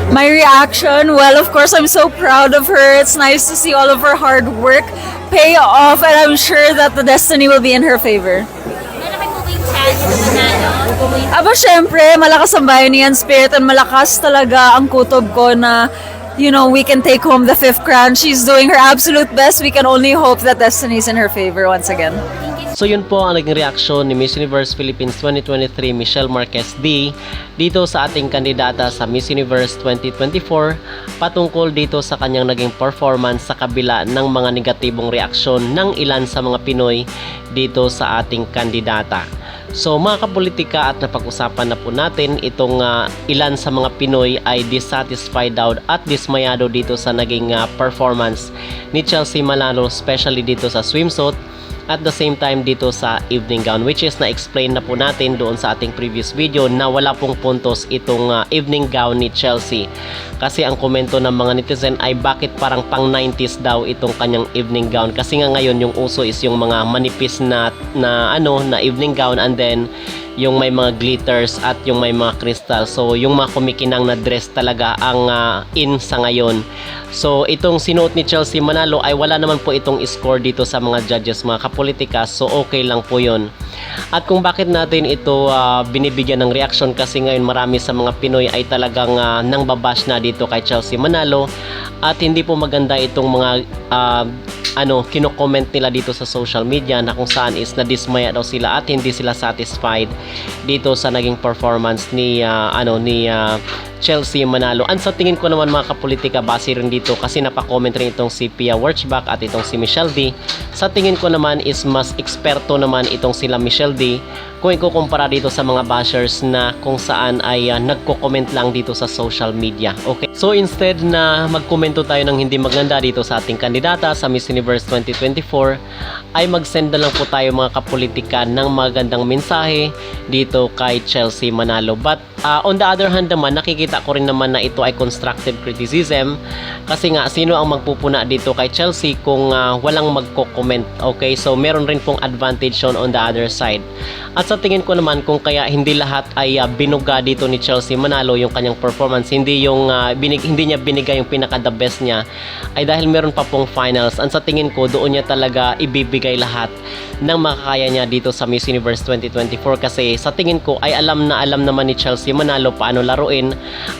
My reaction, well, of course, I'm so proud of her. It's nice to see all of her hard work pay off, and I'm sure that the destiny will be in her favor. Malaki po ba yung chance na manalo? Aba, syempre, malakas ang Bayanihan spirit and malakas talaga ang kutob ko na, you know, we can take home the 5th crown. She's doing her absolute best. We can only hope that destiny's in her favor once again. So yun po ang naging reaksyon ni Miss Universe Philippines 2023 Michelle Marquez D dito sa ating kandidata sa Miss Universe 2024 patungkol dito sa kanyang naging performance sa kabila ng mga negatibong reaksyon ng ilan sa mga Pinoy dito sa ating kandidata. So mga kapolitika, at napag-usapan na po natin itong ilan sa mga Pinoy ay dissatisfied daw at dismayado dito sa naging performance ni Chelsea Manalo, especially dito sa swimsuit. At the same time dito sa evening gown, which is na-explain na po natin doon sa ating previous video na wala pong puntos itong evening gown ni Chelsea. Kasi ang komento ng mga netizen ay bakit parang pang 90s daw itong kanyang evening gown. Kasi nga ngayon yung uso is yung mga manipis na evening gown, and then yung may mga glitters at yung may mga crystal. So yung mga kumikinang na dress talaga ang in sa ngayon. So itong sinuot ni Chelsea Manalo ay wala naman po itong score dito sa mga judges, mga kapolitika. So okay lang po yun. At kung bakit natin ito binibigyan ng reaction, kasi ngayon marami sa mga Pinoy ay talagang nang babash na dito kay Chelsea Manalo. At hindi po maganda itong mga kino-comment nila dito sa social media na kung saan is nadismaya daw sila at hindi sila satisfied dito sa naging performance ni Chelsea Manalo. And sa tingin ko naman mga kapolitika, base rin dito kasi napakomment rin itong si Pia Wurtzbach at itong si Michelle D. Sa tingin ko naman is mas eksperto naman itong sila Michelle D kung ikukumpara dito sa mga bashers na kung saan ay nagko-comment lang dito sa social media. Okay? So instead na magkomento tayo ng hindi maganda dito sa ating kandidata sa Miss Universe 2024, ay mag-send na lang po tayo mga kapolitika ng magandang mensahe dito kay Chelsea Manalo. But on the other hand naman, nakikita ko rin naman na ito ay constructive criticism kasi nga sino ang magpupuna dito kay Chelsea kung walang magko-comment. Okay, so meron rin pong advantage on the other side. At sa tingin ko naman, kung kaya hindi lahat ay binuga dito ni Chelsea Manalo yung kanyang performance, hindi niya binigay yung pinaka the best niya, ay dahil meron pa pong finals. And sa tingin ko doon niya talaga ibibigay lahat ng makakaya niya dito sa Miss Universe 2024 kasi sa tingin ko ay alam naman ni Chelsea Manalo paano laruin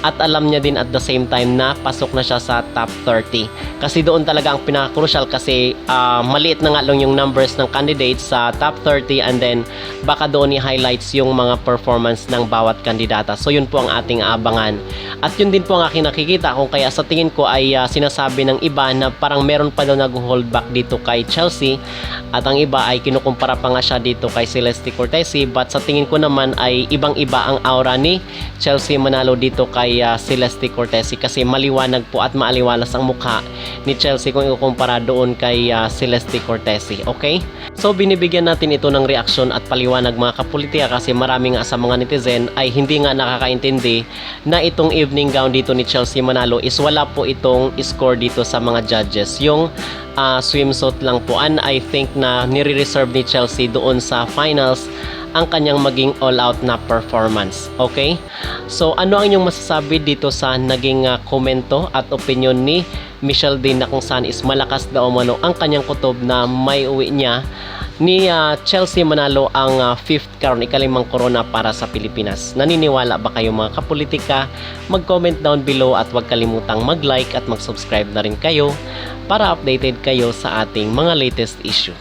at alam niya din at the same time na pasok na siya sa top 30. Kasi doon talaga ang pinaka-crucial kasi maliit na nga lang yung numbers ng candidates sa top 30, and then baka doon i-highlights yung mga performance ng bawat kandidata. So yun po ang ating abangan. At yun din po ang aking nakikita kung kaya sa tingin ko ay sinasabi ng iba na parang meron pa daw nag-hold back dito kay Chelsea, at ang iba ay kinukumpara pa nga siya dito kay Celeste Cortesi. But sa tingin ko naman ay ibang-iba ang aura ni Chelsea Manalo dito kay Celeste Cortesi kasi maliwanag po at maaliwalas ang mukha ni Chelsea kung ikukumpara doon kay Celeste Cortesi. Okay? So binibigyan natin ito ng reaksyon at paliwanag mga kapolitika kasi marami nga sa mga netizen ay hindi nga nakakaintindi na itong evening gown dito ni Chelsea Manalo is wala po itong score dito sa mga judges. Yung swimsuit lang po, and I think na nire-reserve ni Chelsea doon sa finals ang kanyang maging all-out na performance. Okay? So ano ang inyong masasabi dito sa naging komento at opinion ni Michelle din na kung saan is malakas daw umano ang kanyang kutob na may uwi niya ni Chelsea Manalo ang 5th crown, ikalimang corona para sa Pilipinas. Naniniwala ba kayo mga kapolitika? Mag-comment down below at huwag kalimutang mag-like at mag-subscribe na rin kayo para updated kayo sa ating mga latest issue.